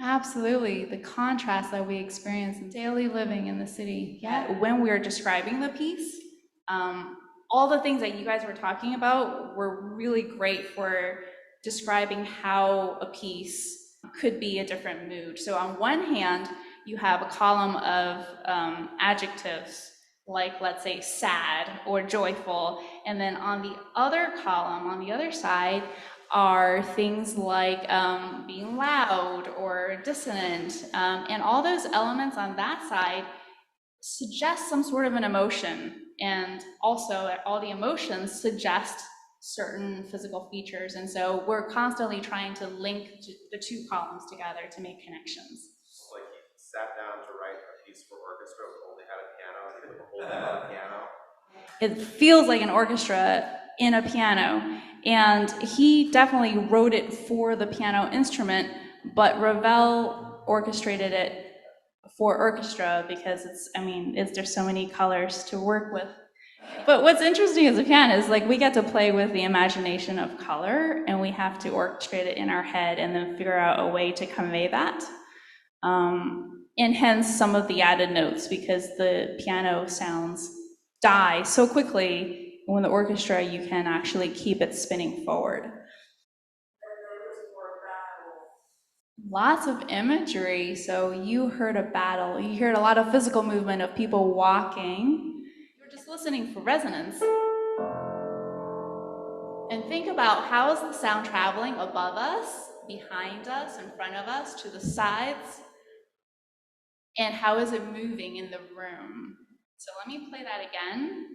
Absolutely, the contrast that we experience in daily living in the city. Yeah, when we are describing the piece, all the things that you guys were talking about were really great for describing how a piece could be a different mood. So on one hand, you have a column of adjectives like, let's say, sad or joyful, and then on the other column, on the other side, are things like being loud or dissonant, and all those elements on that side suggest some sort of an emotion, and also all the emotions suggest certain physical features, and so we're constantly trying to link the two columns together to make connections. Like he sat down to write a piece for orchestra but only had a piano and he put the whole thing on the piano. It feels like an orchestra in a piano, and he definitely wrote it for the piano instrument, but Ravel orchestrated it for orchestra because there's so many colors to work with. But what's interesting as a pianist is like we get to play with the imagination of color, and we have to orchestrate it in our head and then figure out a way to convey that. And hence some of the added notes, because the piano sounds die so quickly. When the orchestra, you can actually keep it spinning forward. Lots of imagery. So you heard a battle. You heard a lot of physical movement of people walking. You're just listening for resonance. And think about, how is the sound traveling above us, behind us, in front of us, to the sides? And how is it moving in the room? So let me play that again.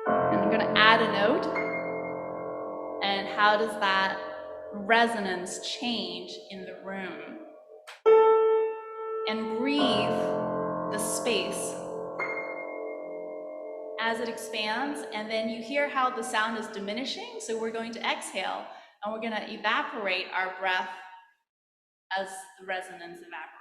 And I'm going to add a note. And how does that resonance change in the room? And breathe the space as it expands. And then you hear how the sound is diminishing. So we're going to exhale, and we're going to evaporate our breath as the resonance evaporates.